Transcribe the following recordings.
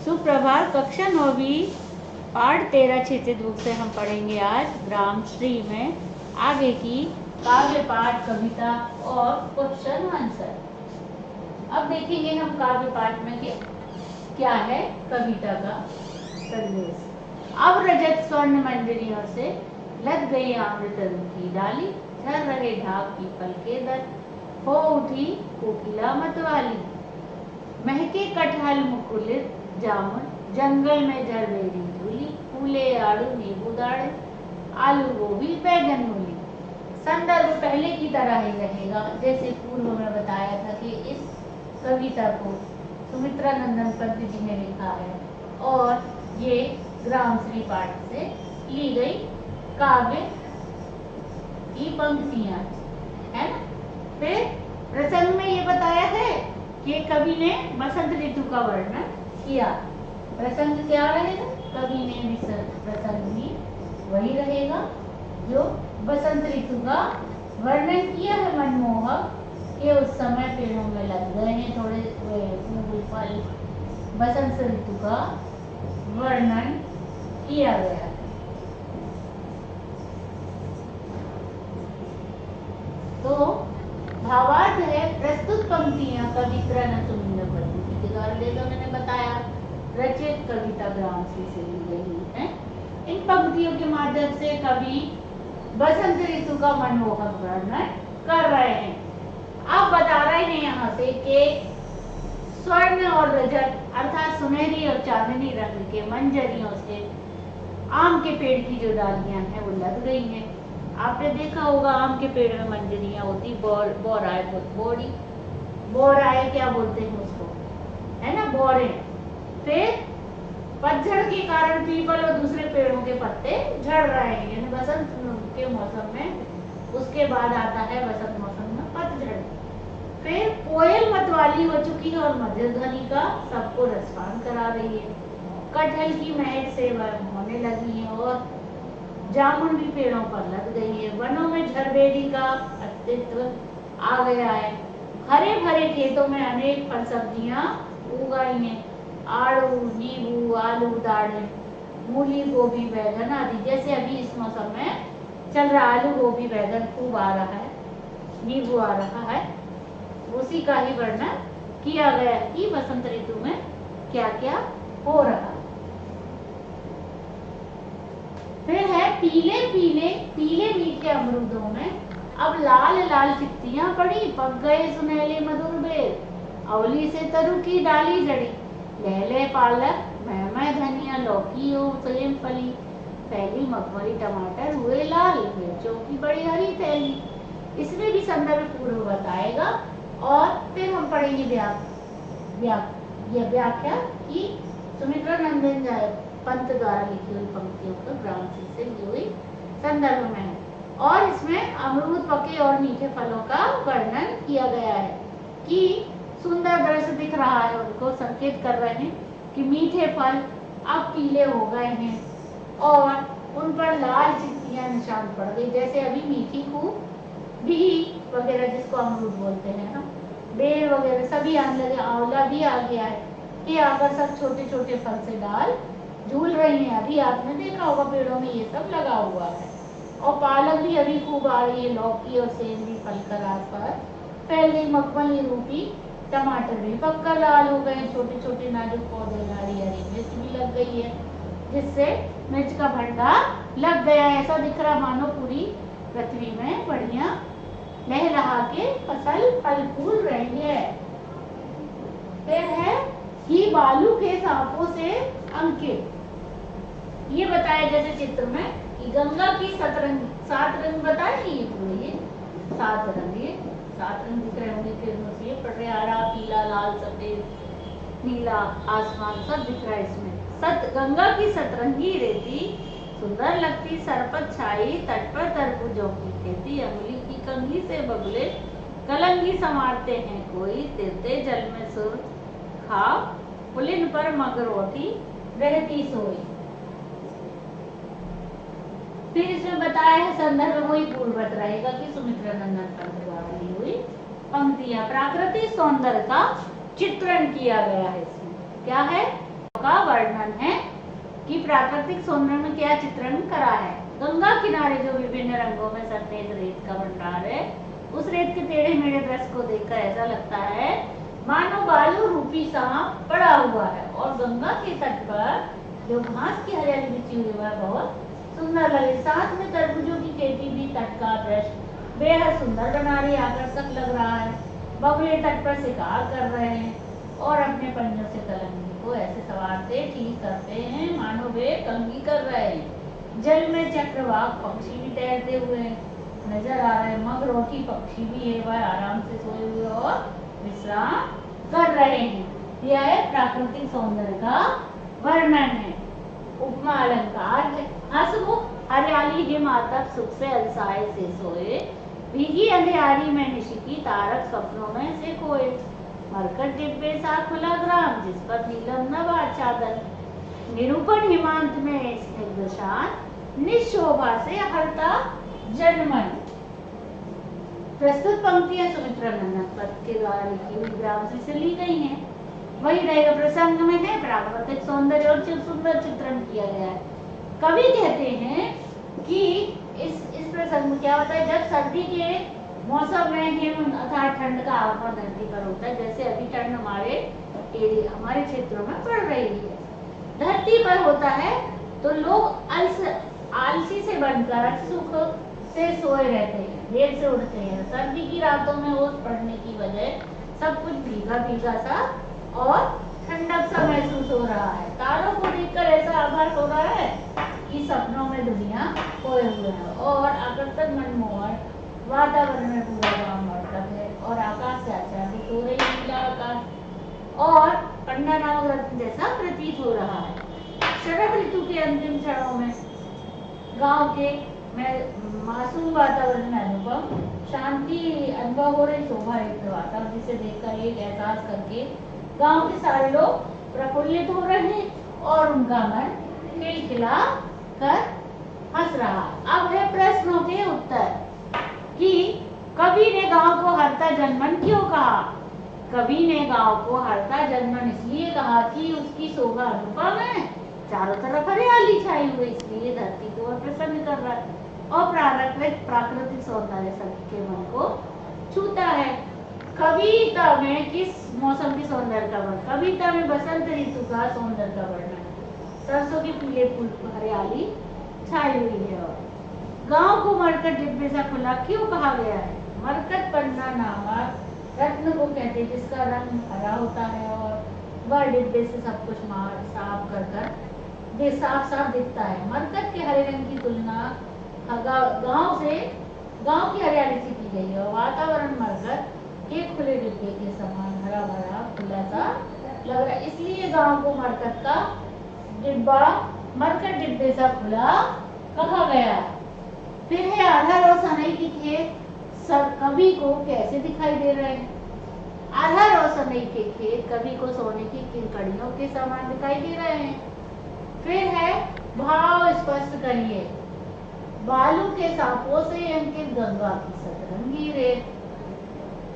सुप्रभात। कक्षा 9वीं पाठ 13 क्षितिज बुक से हम पढ़ेंगे आज ग्रामश्री में आगे की काव्य पाठ, कविता और क्वेश्चन आंसर। अब देखेंगे हम काव्य पाठ में क्या है कविता का संदेश। अब रजत स्वर्ण मंजरियों से लग गई अमृत की डाली, झर रहे ढाक पीपल के दर, हो उठी कोकिला मतवाली, महके कटहल मुकुलित जामुन, जंगल में जरबेरी झूली, फूले आड़ू नींबू दाड़े, आलू गोभी बैगन मूली। संदर्भ पहले की तरह ही रहेगा जैसे पूर्व में बताया था कि इस कविता को सुमित्रा नंदन पंत जी ने लिखा है और ये ग्रामश्री पाठ से ली गई काव्य की पंक्तियां है ना। फिर प्रसंग में ये बताया है कि कवि ने बसंत ऋतु का वर्णन किया। प्रसंग क्या रहेगा? कवि ने प्रसंग भी वही रहेगा जो बसंत ऋतु का वर्णन किया है मनमोहक के उस समय पेड़ों में लग गए हैं थोड़े फूल फल। बसंत ऋतु का वर्णन किया गया है। तो भावार्थ है प्रस्तुत पंक्तियां कवित्रा न तुमिंद पद्धति के द्वारा लेकर मैंने बताया रचित कविता ग्रामश्री से ली गई है। इन पंक्तियों के माध्यम से कवि बसंत ऋतु का मनमोहक वर्णन कर रहे हैं। आप बता रहे हैं यहाँ से कि स्वर्ण और रजत अर्थात सुनहरी और चांदनी रंग के मंजरियों से आम के पेड़ की जो डालियां हैं वो लग गई हैं। आपने देखा होगा आम के पेड़ में मंजरियां होती, बोराए क्या बोलते हैं उसको, है ना, बोरे। फिर पतझड़ के कारण पीपल और दूसरे पेड़ों के पत्ते झड़ रहे हैं, यानी बसंत के मौसम में उसके बाद आता है बसंत मौसम में पतझड़। फिर कोयल मतवाली हो चुकी है और मधुर ध्वनि का सबको रसपान करा रही है। कटहल की महक से वह होने लगी है और जामुन भी पेड़ों पर लग गई है। वनों में झरबेरी का अस्तित्व आ गया है। हरे भरे खेतों में अनेक फल सब्जियां उगाई हैं, आड़ू नींबू आलू दाढ़े मूली गोभी बैगन आदि। जैसे अभी इस मौसम में चल रहा आलू गोभी बैगन खूब आ रहा है, नींबू आ रहा है, उसी का ही वर्णन किया गया है कि बसंत ऋतु में क्या क्या हो रहा है। फिर है पीले मीठे अमरूदों में अब लाल लाल चित्तियां पड़ी, पक गए सुनहले मधुर बेर, अवली से तरु की डाली जड़ी, लहले पालक मैं धनिया लौकी हो सेम फली, पहली मगफली टमाटर हुए लाल, मिर्चों की बड़ी हरी थैली। इसमें भी संदर्भ पूर्व बताएगा और फिर हम पढ़ेंगे व्याख्या की सुमित्रा नंदन पंत द्वारा लिखी हुई पंक्तियों को ग्रामश्री से ली हुई संदर्भ में है। और इसमें अमरूद पके और मीठे फलों का वर्णन किया गया है कि सुंदर दृश्य दिख रहा है, उनको संकेत कर रहे हैं कि मीठे फल अब पीले हो गए हैं और उन पर लाल चित्तियां निशान पड़ गई। जैसे अभी मीठी खूब बिही वगैरह जिसको अमरूद बोलते हैं ना, बेर वगैरह सभी आने लगे, आंवला भी आ गया है कि आकर सब छोटे छोटे फल से डाल झूल रही हैं। अभी आपने देखा होगा पेड़ों में ये सब लगा हुआ है और पालक भी अभी खूब आ रही है, लौकी और सेम भी फलकर आसपास फैल गई, मखमली रूपी टमाटर भी पक्का लाल हो गए, छोटे छोटे नाजुक पौधे, हरी हरी मिर्च भी लग गई है जिससे मिर्च का भंडार लग गया है। ऐसा दिख रहा मानो पूरी पृथ्वी में बढ़िया लहलहा के फसल फल फूल रही है। फिर है कि बालू के सांपों से अंकित, ये बताया जैसे चित्र में कि गंगा की सात रंग बताए ये पूरे, ये सात रंग दिख रहे होंगे किरणों से, पड़ रहे हरा पीला लाल सफेद नीला आसमान सब दिख रहा है इसमें। गंगा की सतरंगी रेती सुंदर लगती, सरपत छाई तट पर तरबूजों की खेती, अंगुली की कंघी से बगुले कलंगी संवारते हैं कोई, तिरते जल में सुर खाओ पुलिन पर मगरौठी रहती सोई। फिर इसमें बताया है संदर्भ वही पूर्ववत रहेगा कि सुमित्रा नंदन पंत द्वारा ली हुई पंक्तियां, प्राकृतिक सौंदर्य का चित्रण किया गया है। इसमें क्या है? का वर्णन है कि प्राकृतिक सौंदर्य में क्या चित्रण करा है। गंगा किनारे जो विभिन्न रंगों में सफेद रेत का भंडार है, उस रेत के टेढ़े मेढ़े दृश्य को देखकर ऐसा लगता है मानो बालू रूपी सांप पड़ा हुआ है, और गंगा के तट पर जो घास की हरियाली बिछी हुई है बहुत सुंदर लगे। साथ में तरबूजों की खेती भी तट का दृश्य बेहद सुंदर बना रही, आकर्षक लग रहा है। बगुले तट पर शिकार कर रहे हैं और अपने पंजों से कलंगी को ऐसे सवारते ठीक करते हैं मानो वे कंघी कर रहे हैं। जल में चक्रवाक पक्षी भी तैरते हुए नजर आ रहे हैं। मगरौटी पक्षी भी है, वह आराम से सोए हुए और विश्राम कर रहे हैं। यह प्राकृतिक सौंदर्य का वर्णन है। उपमा अलंकार है। हंसमुख हरियाली हिम आतप सुख से अलसाए से सोए, भीगी अंधियारी में निशिकी तारक सपनों में से खोए। मरकट डिब्बे सा खुला ग्राम जिस पर नीलम नभ आच्छादन, निरूपण हिमांत में स्निग्ध शान निशोभा से हरता जनमन। प्रस्तुत पंक्तियां सुमित्रा नंदन पद के द्वारा लिखी हुई ग्रामसी से ली गई हैं। वही रहेगा प्रसंग में है प्राकृतिक सौंदर्य और सुंदर चित्रण किया गया है। कवि कहते हैं कि इस प्रसंग में क्या होता है, जब सर्दी के मौसम में हिम अर्थात ठंड का आगमन धरती पर होता है, जैसे अभी ठंड हमारे क्षेत्रों में पड़ रही है, धरती पर होता है, तो लोग आलसी से बनकर सुख से सोए रहते हैं, देर से उठते हैं। सर्दी की रातों में ओस पड़ने की वजह सब कुछ भीगा भीगा सा और ठंडक सा महसूस हो रहा है। तारों को देखकर ऐसा आभास हो रहा है कि सपनों में दुनिया खोए हुए है और आकर्षक मनमोहक वातावरण में पूरा गांव मरकत है और आकाश से आच्छादित हो रही नीला आकाश और पंडा नामक रत्न जैसा प्रतीत हो रहा है। शरद ऋतु के अंतिम क्षणों में गांव के मासूम वातावरण में अनुपम शांति अनुभव हो रही। शोभा युक्त वातावरण जिसे देखकर एक एहसास करके गांव के सारे लोग प्रफुल्लित हो रहे हैं और उनका मन खिलखिला कर हंस रहा। अब है प्रश्नों के उत्तर कि कवि ने गांव को हरता जनमन क्यों कहा। कवि ने गांव को हरता जनमन इसलिए कहा कि उसकी शोभा अनुपम है, चारों तरफ हरियाली छाई हुई, इसलिए धरती को और प्रसन्न कर रहा है और प्राकृतिक सौंदर्य सबके मन को छूता है। कविता में किस मौसम के सौंदर्य का वर्णन, कविता में बसंत ऋतु का सौंदर्य का वर्णन, सरसों के पीले फूल हरियाली छाई हुई है। और गांव को मरकट डिब्बे सा खुला क्यों कहा गया है। मरकट पन्ना नामक रत्न को कहते हैं जिसका रंग हरा होता है और वह डिब्बे से सब कुछ साफ कर साफ साफ दिखता है। मरकट के हरे रंग की तुलना गांव की हरियाली से की गई है और वातावरण मरकट के खुले डिब्बे के समान हरा भरा खुला सा लग रहा है, इसलिए गांव को मरकट डिब्बे सा खुला कहा गया। फिर है आधार और सनई के खेत कवि को कैसे दिखाई दे रहे हैं। आधार और सनई के खेत कवि को सोने की किंकड़ियों के समान दिखाई दे रहे हैं। फिर है भाव स्पष्ट करिए। बालू के सांपों से अंकित गंगा की सतरंगी रेत।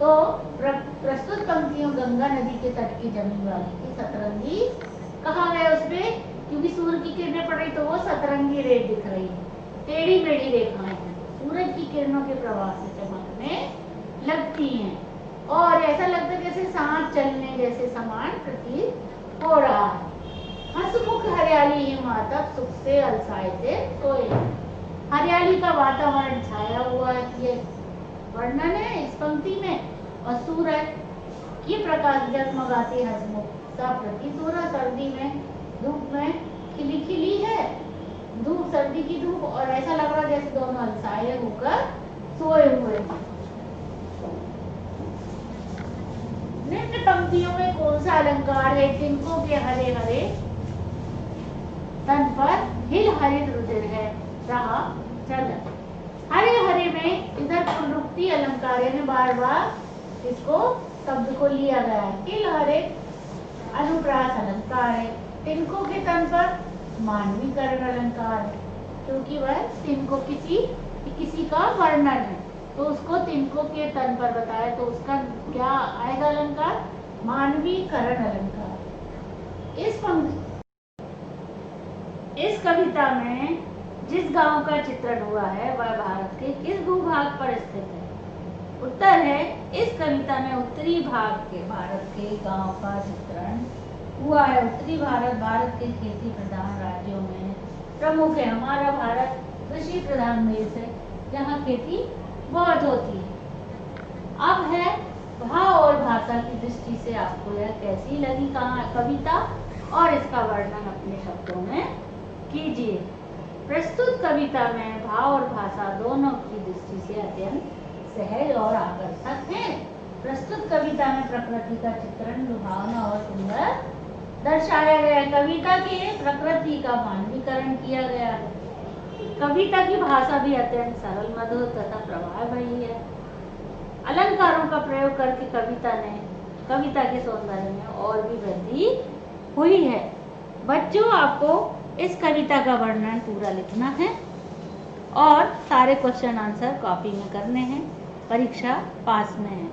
तो प्रस्तुत पंक्तियों गंगा नदी के तट की जमीन वाली की सतरंगी कहा गया उसमें, क्योंकि सूर्य की किरणें पड़ रही तो वो सतरंगी रेत दिख रही है, टेढ़ी मेढ़ी रेखाएं हैं, सूरज की किरणों के प्रवाह से चमकने लगती हैं और ऐसा लगता है जैसे सांप चलने जैसे समान प्रतीत हो रहा है। हंसमुख हरियाली हिमातक सुख से अलसाए से सोए। हरियाली का वातावरण छाया हुआ है, ये वर्णन है इस पंक्ति में। और सूरज की प्रकाश जगमगाती हंसमुख सा प्रतीत हो रहा। सर्दी में धूप में खिली खिली है धूप, सर्दी की धूप, और ऐसा लग रहा जैसे दोनों अलसाए होकर सोए हुए। निम्न पंक्तियों में कौन सा अलंकार है। तिनकों के हरे हरे तन पर हिल हरित रुधिर है रहा चल। हरे हरे में इधर पुनरुक्ति अलंकार है, बार बार इसको शब्द को लिया गया है। हिल हरे अनुप्रास अलंकार है। तिनको के तन पर मानवीकरण अलंकार है, क्योंकि वह तिनको किसी का वर्णन है तो उसको तिनको के तन पर बताया तो उसका क्या आएगा अलंकार, मानवीकरण अलंकार। इस इस कविता में जिस गांव का चित्रण हुआ है वह भारत के किस भूभाग पर स्थित है? उत्तर है, इस कविता में उत्तरी भाग के भारत के गांव का चित्रण हुआ है। उत्तरी भारत के खेती प्रधान राज्यों में प्रमुख है। हमारा भारत कृषि प्रधान देश है, जहाँ खेती बहुत होती है। अब है भाव और भाषा की दृष्टि से आपको यह कैसी लगी कविता, और इसका वर्णन अपने शब्दों में कीजिए। प्रस्तुत कविता में भाव और भाषा दोनों की दृष्टि से अत्यंत सहज और आकर्षक है। प्रस्तुत कविता में प्रकृति का चित्रण लुभावना और सुंदर दर्शाया गया है। कविता की प्रकृति का मानवीकरण किया गया है। कविता की भाषा भी अत्यंत सरल, मधुर तथा प्रभाव भरी है। अलंकारों का प्रयोग करके कविता के सौंदर्य में और भी वृद्धि हुई है। बच्चों, आपको इस कविता का वर्णन पूरा लिखना है और सारे क्वेश्चन आंसर कॉपी में करने हैं। परीक्षा पास में है।